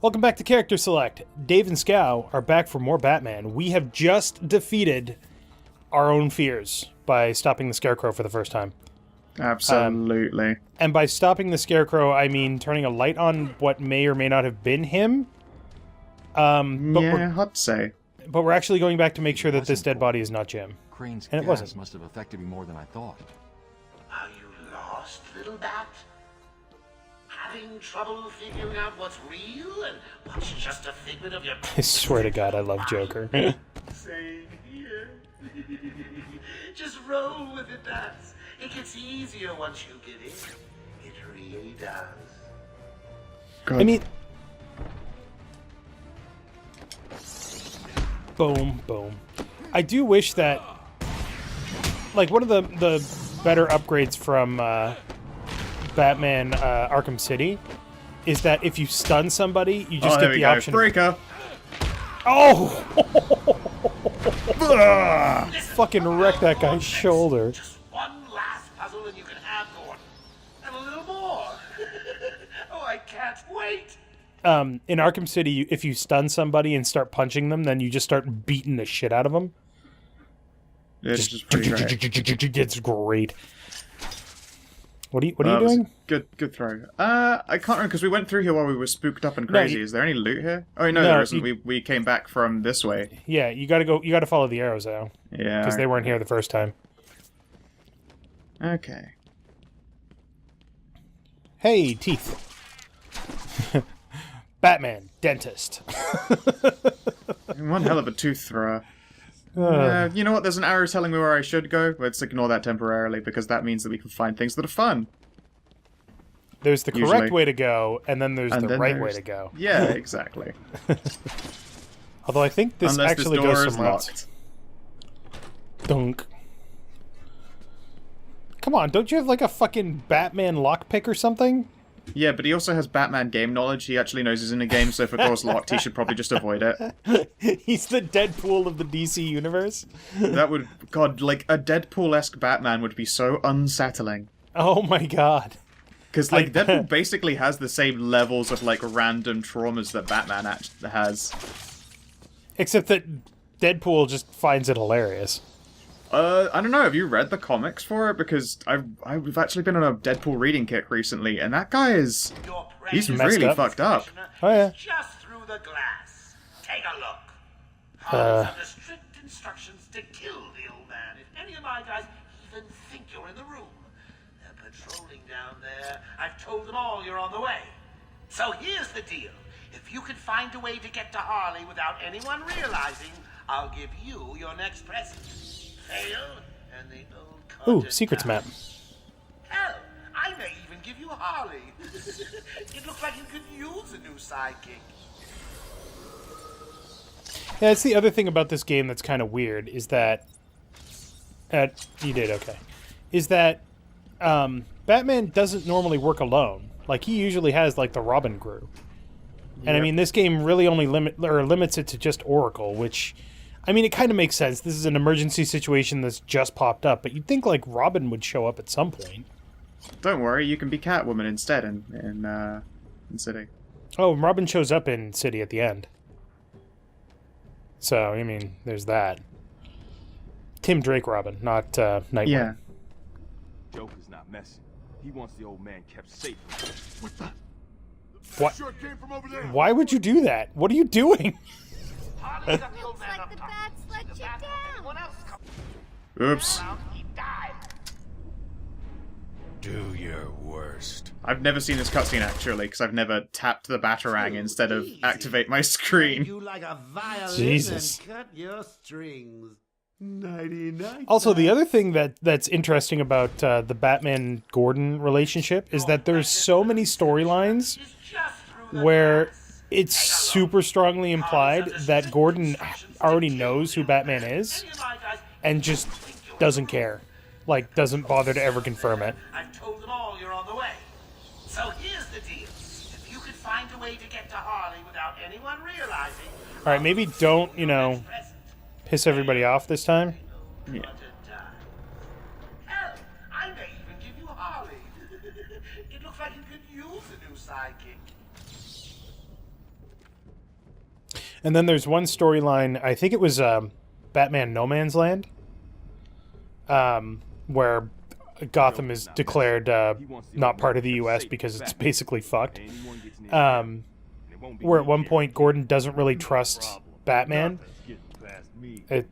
Welcome back to Character Select. Dave and Scow are back for more Batman. We have just defeated our own fears by stopping the Scarecrow for the first time. Absolutely. And by stopping the Scarecrow, I mean turning a light on what may or may not have been him. Yeah, I'd say. But we're actually going back to make sure that this dead body is not Jim. Crane's And it gas wasn't. must have affected me more than I thought. Are you lost, little bat? Having trouble figuring out what's real and what's just a figment of your... I swear to God, I love Joker. Same here. Just roll with it, bats. It gets easier once you get in. It really does. God. I mean... Boom, boom. I do wish that... Like, one of the better upgrades from Batman Arkham City is that if you stun somebody, you just get the option... Breaker! Oh! Fucking wreck that guy's shoulder. Just one last puzzle and you can have Gordon. And a little more. Oh, I can't wait. In Arkham City, if you stun somebody and start punching them, then you just start beating the shit out of them. It's just pretty great. It's great. What are you doing? Good throw. I can't remember because we went through here while we were spooked up and crazy. Is there any loot here? Oh no, there isn't. We came back from this way. Yeah, you gotta go. You gotta follow the arrows though. Yeah, because they weren't here the first time. Okay. Hey, teeth. Batman, dentist. One hell of a tooth thrower. You know what? There's an arrow telling me where I should go. Let's ignore that temporarily, because that means that we can find things that are fun. There's the correct way to go, and then there's the right way to go. Yeah, exactly. Although I think this Unless actually this door goes is somewhere else. locked. Dunk. Come on, don't you have like a fucking Batman lockpick or something? Yeah, but he also has Batman game knowledge. He actually knows he's in a game, so if a door's locked, he should probably just avoid it. He's the Deadpool of the DC universe. That would... God, like, a Deadpool-esque Batman would be so unsettling. Oh my god. Because, like, Deadpool basically has the same levels of, like, random traumas that Batman has. Except that Deadpool just finds it hilarious. I don't know, have you read the comics for it? Because I've actually been on a Deadpool reading kick recently, and that guy is... He's really fucked up. Oh, yeah. Just through the glass. Take a look. Holmes under strict instructions to kill the old man if any of my guys even think you're in the room. They're patrolling down there. I've told them all you're on the way. So here's the deal. If you can find a way to get to Harley without anyone realizing, I'll give you your next present. Fail, and the old Ooh, content secrets map. Hell, I may even give you Harley. It looks like you could use a new sidekick. Yeah, it's the other thing about this game that's kind of weird, is that... you did, okay. Is that Batman doesn't normally work alone. Like, he usually has, like, the Robin crew. And, I mean, this game really only limits it to just Oracle, which... I mean, it kind of makes sense. This is an emergency situation that's just popped up, but you'd think, like, Robin would show up at some point. Don't worry, you can be Catwoman instead in City. Oh, Robin shows up in City at the end. So, I mean, there's that. Tim Drake Robin, not Nightwing. Yeah. Joker's not messing. He wants the old man kept safe. What the? What? Sure came from over there. Why would you do that? What are you doing? Harley got the old man Like up the top. bats let The you bat, down. anyone else come Oops. around, he died. Do your worst. I've never seen this cutscene, actually, because I've never tapped the Batarang instead of activate my screen. You like a violin Jesus. and cut your strings. Nighty-night. Also, the other thing that's interesting about the Batman-Gordon relationship is that there's so many storylines He's just through the where glass. it's super strongly implied that Gordon already knows who Batman is Any of my guys and just doesn't care. Like, doesn't bother to ever confirm it. I've told them all you're on the way. So here's the deal. If you could find a way to get to Harley without anyone realizing... Alright, maybe don't, you know, piss everybody off this time. Yeah. Hell, I may even give you Harley. It looks like you could use a new sidekick. And then there's one storyline, I think it was Batman No Man's Land, where Gotham is declared not part of the U.S. because it's basically fucked. Where at one point Gordon doesn't really trust Batman.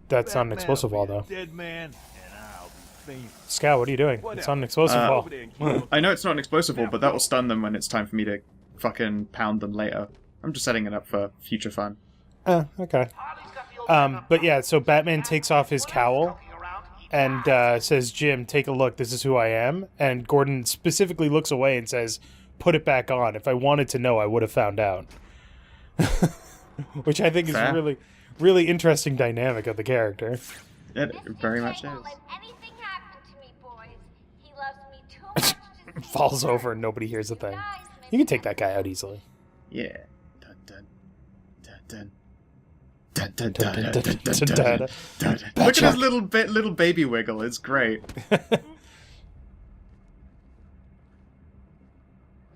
That's on an explosive wall, though. Scout, what are you doing? It's on an explosive wall. I know it's not an explosive wall, but that will stun them when it's time for me to fucking pound them later. I'm just setting it up for future fun. Okay. But yeah, so Batman takes off his cowl and says, Jim, take a look, this is who I am. And Gordon specifically looks away and says, put it back on. If I wanted to know, I would have found out. Which I think is Fair. really, really interesting dynamic of the character. It very much is. Anything happen to me, boys. He loves me too much to see Falls over and nobody hears a thing. You can take that guy out easily. Yeah. Dun, dun, dun, dun, dun, dun, dun, dun, dun, dun, dun, dun. Look at his little baby wiggle. It's great.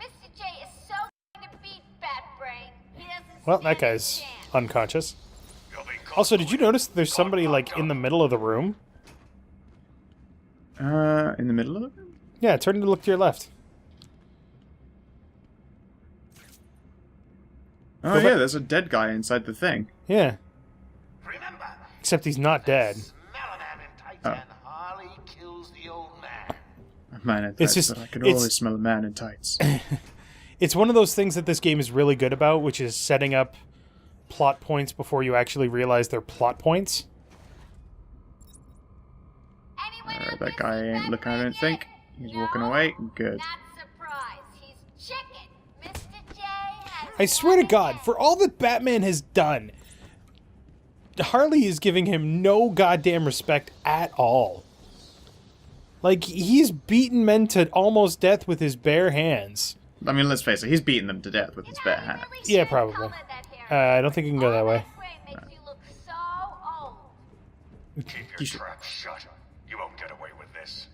Mr. J is so to beat Bat Brain. He doesn't Well, that stand a guy's chance. unconscious. Also, did you notice there's somebody, like, in the middle of the room? In the middle of the room? Yeah, turn to look to your left. Oh yeah, there's a dead guy inside the thing. Yeah, Remember, except he's not dead. smell a man in tights Oh. and Harley kills the old man. A man in It's tights, just- but I can it's- always smell a man in tights. It's one of those things that this game is really good about, which is setting up plot points before you actually realize they're plot points. Anyone Alright, out that there guy see ain't Bat looking, I Brain don't think. yet? He's walking No? away. Good. Not surprised. He's chicken. Mr. J has I swear to one God, head. for all that Batman has done, Harley is giving him no goddamn respect at all. Like, he's beaten men to almost death with his bare hands. I mean, let's face it, he's beating them to death with his bare hand. Really Yeah, shouldn't probably. color that hair. I don't think you can go that All way. Brain makes you look so old. Keep You your should- trap shut. You won't get away with this.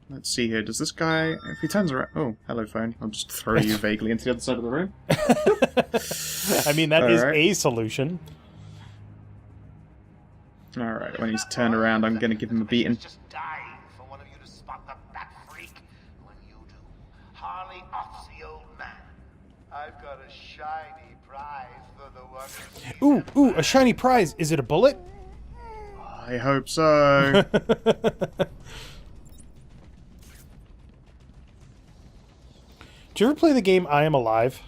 Let's see here. Does this guy... If he turns around... Oh, hello, phone. I'll just throw you vaguely into the other side of the room. I mean, that is Alright. a solution. Alright, when he's turned around, I'm gonna give him a beating. Just dying for one of you to spot the bat freak. When you do, Harley offs the old man. I've got a shiny prize for the one who Ooh, a shiny prize. Is it a bullet? I hope so. Did you ever play the game I Am Alive?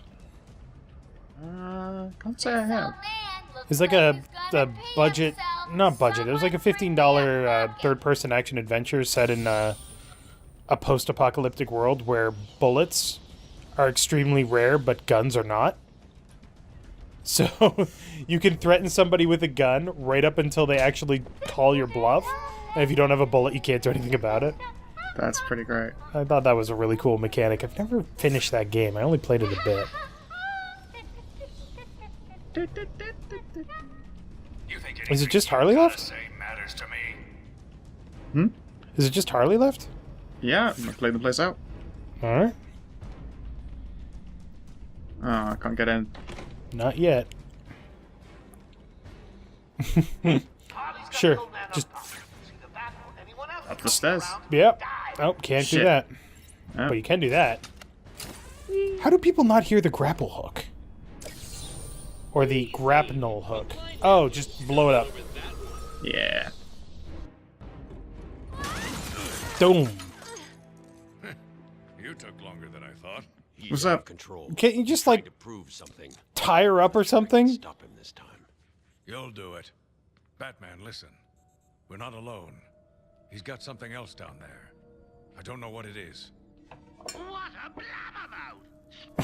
Can't say I have. It's like a budget, not budget. It was like a $15 third-person action adventure set in a post-apocalyptic world where bullets are extremely rare, but guns are not. So you can threaten somebody with a gun right up until they actually call your bluff. And if you don't have a bullet, you can't do anything about it. That's pretty great. I thought that was a really cool mechanic. I've never finished that game. I only played it a bit. You think Is it anything just you Harley gotta left? say matters to me? Is it just Harley left? Yeah, I'm gonna play the place out. Alright. Oh, I can't get in. Not yet. Sure. Just, Up the stairs. yep. Oh, can't do Shit. that. Oh. But you can do that. How do people not hear the grapple hook? Or the grapnel hook? Oh, just blow it up. Yeah. Boom. You took longer than I thought. What's up? Control. Can't you just, like, To prove something. tie her up or something? Stop him this time. You'll do it. Batman, listen. We're not alone. He's got something else down there. I don't know what it is. What a blabbermouth!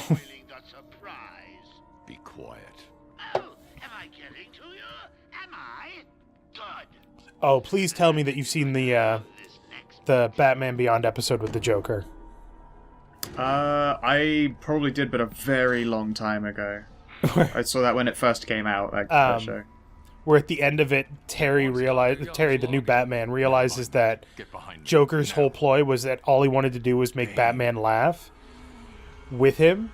Spoiling the surprise. Be quiet. Oh, am I getting to you? Am I? Good. Oh, please tell me that you've seen the This next Batman Beyond episode with the Joker. I probably did, but a very long time ago. I saw that when it first came out, that show. Where at the end of it, Terry, the new Batman, realizes that Joker's whole ploy was that all he wanted to do was make Batman laugh with him.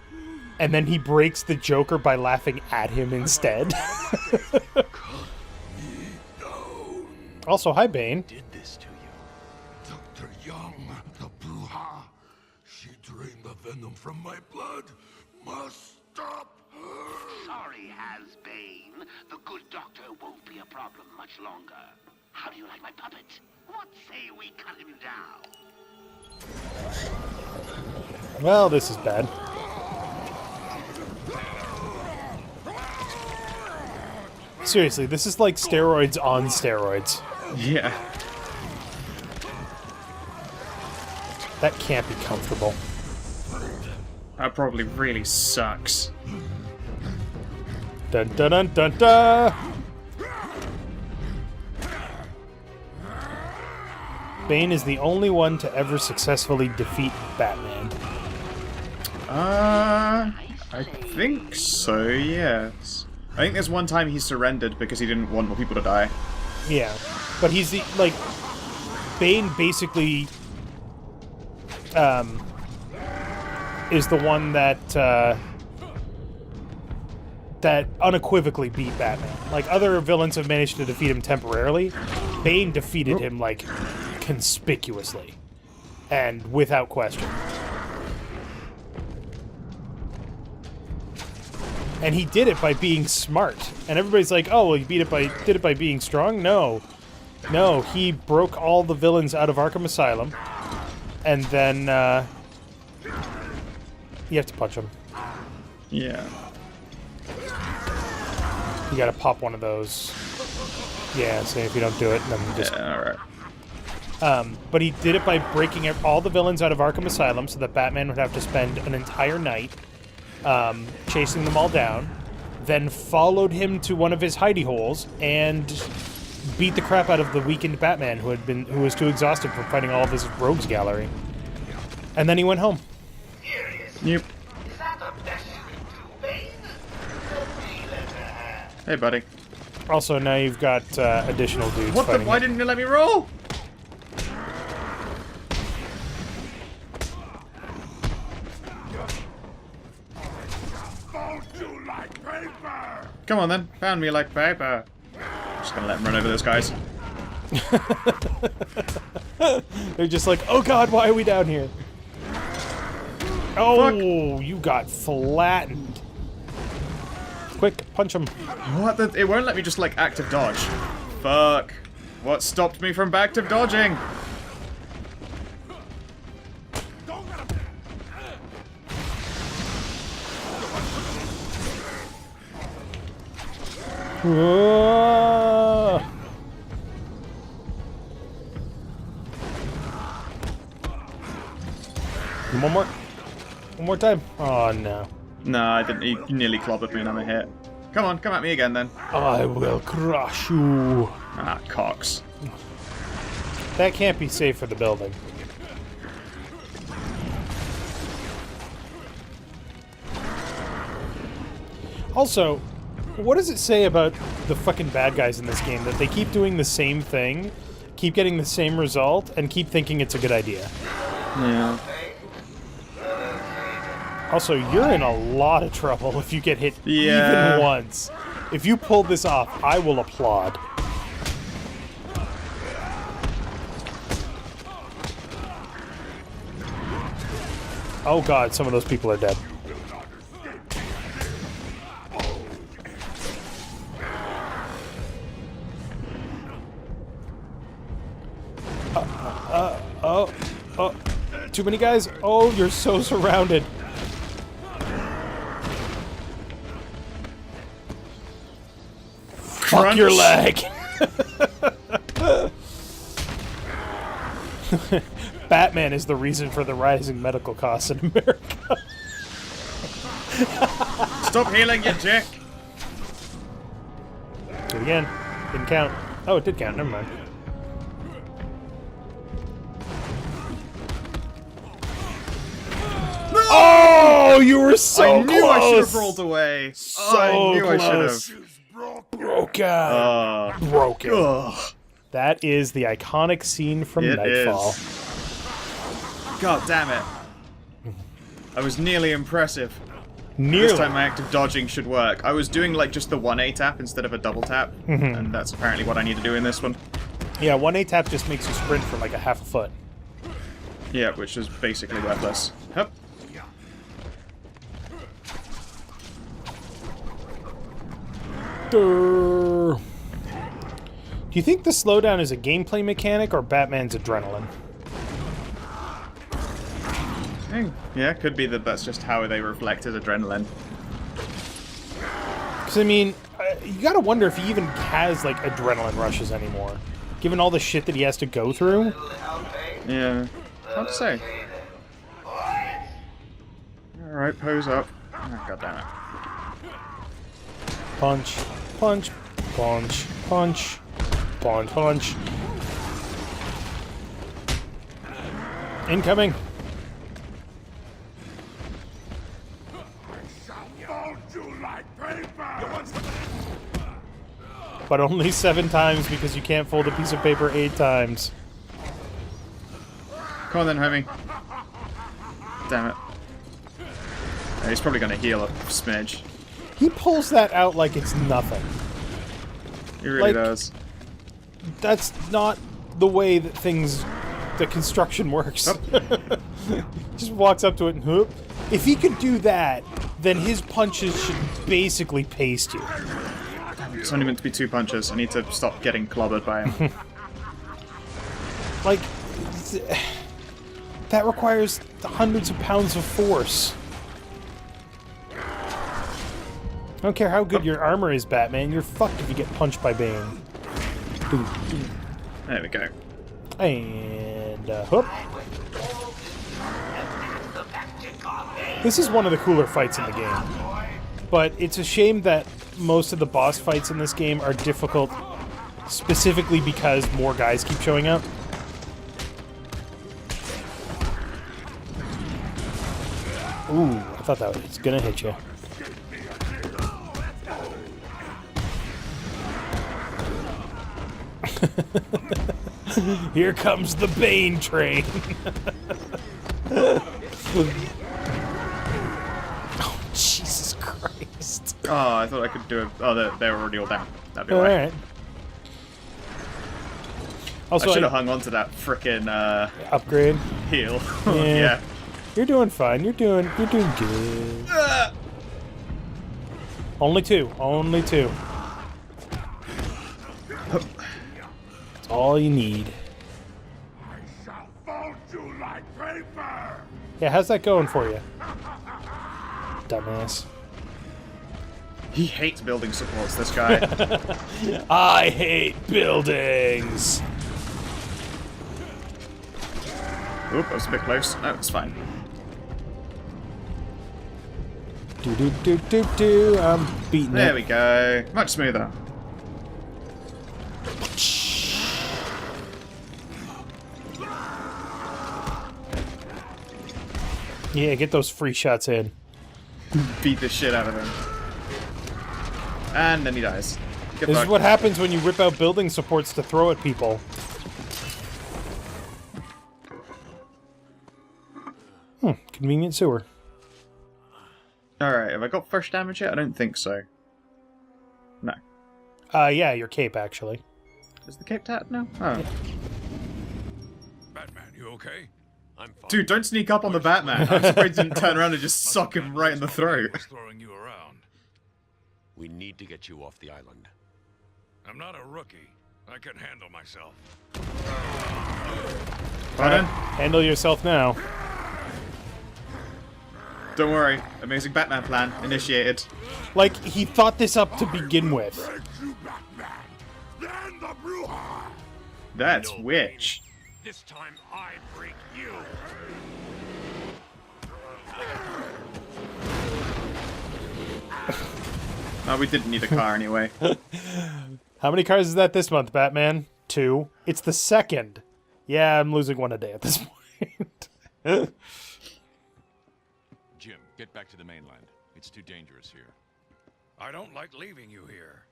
and then he breaks the Joker by laughing at him instead. Also, hi, Bane. Did this to you? Dr. Young, the Bruja. She drained the venom from my blood. Must stop her. Sorry, Has-Bane. The good doctor won't be a problem much longer. How do you like my puppet? What say we cut him down? Well, this is bad. Seriously, this is like steroids on steroids. Yeah. That can't be comfortable. That probably really sucks. Dun dun dun dun dun! Bane is the only one to ever successfully defeat Batman. I think so, yes. I think there's one time he surrendered because he didn't want more people to die. Yeah, but he's the, like, Bane basically is the one that that unequivocally beat Batman. Like, other villains have managed to defeat him temporarily. Bane defeated him, like, conspicuously and without question. And he did it by being smart. And everybody's like, "Oh, well, he did it by being strong." No, he broke all the villains out of Arkham Asylum, and then you have to punch him. Yeah. You gotta pop one of those. Yeah, so if you don't do it, then just... Yeah, alright. But he did it by breaking all the villains out of Arkham Asylum so that Batman would have to spend an entire night chasing them all down, then followed him to one of his hidey holes and beat the crap out of the weakened Batman who was too exhausted from fighting all of his rogues gallery. And then he went home. Yep. Hey, buddy. Also, now you've got additional dudes What the? fighting Why him. didn't you let me roll? Come on then, found me like paper. Just gonna let him run over those guys. They're just like, "Oh god, why are we down here?" Oh, Fuck. you got flattened. Quick, punch him. What the? It won't let me just like active dodge. Fuck. What stopped me from active dodging? Whoa. One more time. Oh no. No, I didn't. He nearly clobbered me and I'm a hit. Come on, come at me again then. I will crush you. Ah, cocks. That can't be safe for the building. Also, what does it say about the fucking bad guys in this game that they keep doing the same thing, keep getting the same result, and keep thinking it's a good idea? Yeah. Also, you're in a lot of trouble if you get hit Yeah. even once. If you pull this off, I will applaud. Oh god, some of those people are dead. Oh, too many guys? Oh, you're so surrounded. Fuck your leg. Batman is the reason for the rising medical costs in America. Stop healing, you dick. Do it again. Didn't count. Oh, it did count. Never mind. Oh, you were so I knew close. I should have rolled away. So I knew close. I should have. Broken. Broken. Ugh. That is the iconic scene from It Nightfall. is. God damn it. I was nearly impressive. Nearly. This time my active dodging should work. I was doing like just the 1A tap instead of a double tap, and that's apparently what I need to do in this one. Yeah, 1A tap just makes you sprint for like a half a foot. Yeah, which is basically worthless. Hup. Do you think the slowdown is a gameplay mechanic or Batman's adrenaline? Yeah, could be that that's just how they reflect his adrenaline. Because, I mean, you gotta wonder if he even has, like, adrenaline rushes anymore. Given all the shit that he has to go through. Yeah, hard to say. Alright, pose up. Oh, God damn it. Punch, punch, punch, punch, punch, punch. Incoming. But only 7 times because you can't fold a piece of paper 8 times. Come on then, homie. Damn it. Yeah, he's probably gonna heal a smidge. He pulls that out like it's nothing. He really Like, does. That's not the way that that construction works. Just walks up to it and whoop. If he could do that, then his punches should basically paste you. It's only meant to be 2 punches. I need to stop getting clobbered by him. Like, that requires hundreds of pounds of force. I don't care how good your armor is, Batman. You're fucked if you get punched by Bane. There we go. And, whoop. This is one of the cooler fights in the game. But it's a shame that most of the boss fights in this game are difficult specifically because more guys keep showing up. Ooh, I thought that was gonna hit you. Here comes the Bane train. Oh, Jesus Christ. Oh, I thought I could do it. Oh, they were already all down. That'd be all right. Alright. Also, I should have hung on to that frickin' upgrade. heal. Yeah. Yeah. You're doing fine. You're doing good. Only 2. Only 2. That's all you need. I shall fold you like paper. Yeah, how's that going for you? Dumbass. He hates building supports, this guy. I hate buildings! Oop, that was a bit close. No, it's fine. Do. I'm beating There it. we go. Much smoother. Yeah, get those free shots in. Beat the shit out of him. And then he dies. Get This fucked. is what happens when you rip out building supports to throw at people. Convenient sewer. Alright, have I got first damage yet? I don't think so. No. Yeah, your cape, actually. Is the cape tapped now? Oh. Batman, you okay? I'm fine. Dude, don't sneak up on the Batman. I'm surprised he didn't turn around and just suck him right in the throat. What's throwing you around? We need to get you off the island. I'm not a rookie. I can handle myself. Pardon? Handle yourself now. Don't worry. Amazing Batman plan initiated. Like, he thought this up to begin with. Break you, Batman. Then the Bruja. That's witch. This time I break you. Oh, we didn't need a car anyway. How many cars is that this month, Batman? 2. It's the 2nd. Yeah, I'm losing 1 a day at this point. Jim, get back to the mainland. It's too dangerous here. I don't like leaving you here.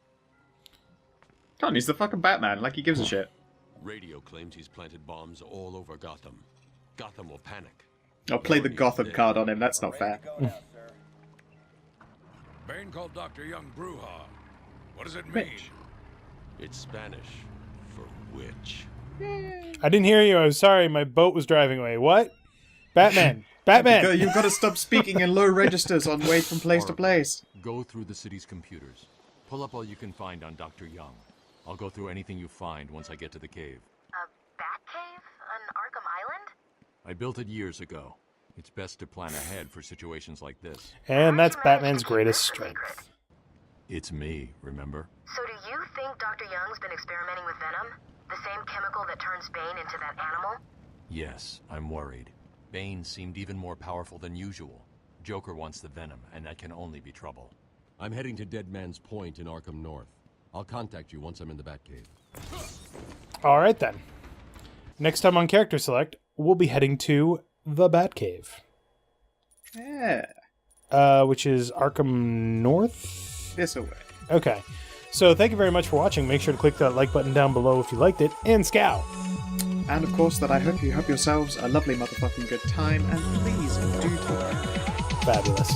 God, he's the fucking Batman. Like he gives a shit. Radio claims he's planted bombs all over Gotham. Gotham will panic. I'll play the Gotham card on him. That's not fair. Bane called Dr. Young Bruja. What does it mean? It's Spanish for witch. I didn't hear you. I'm sorry. My boat was driving away. What? Batman. Batman. You've got to stop speaking in low registers on way from place to place. Go through the city's computers. Pull up all you can find on Dr. Young. I'll go through anything you find once I get to the cave. A bat cave on Arkham Island? I built it years ago. It's best to plan ahead for situations like this. And that's Batman's greatest strength. It's me, remember? So do you think Dr. Young's been experimenting with venom? The same chemical that turns Bane into that animal? Yes, I'm worried. Bane seemed even more powerful than usual. Joker wants the venom, and that can only be trouble. I'm heading to Dead Man's Point in Arkham North. I'll contact you once I'm in the Batcave. All right, then. Next time on Character Select, we'll be heading to the Batcave. Yeah. Which is Arkham North? This away. Okay. So thank you very much for watching. Make sure to click that like button down below if you liked it, and scowl. And of course that I hope you have yourselves a lovely motherfucking good time, and please do talk. Fabulous.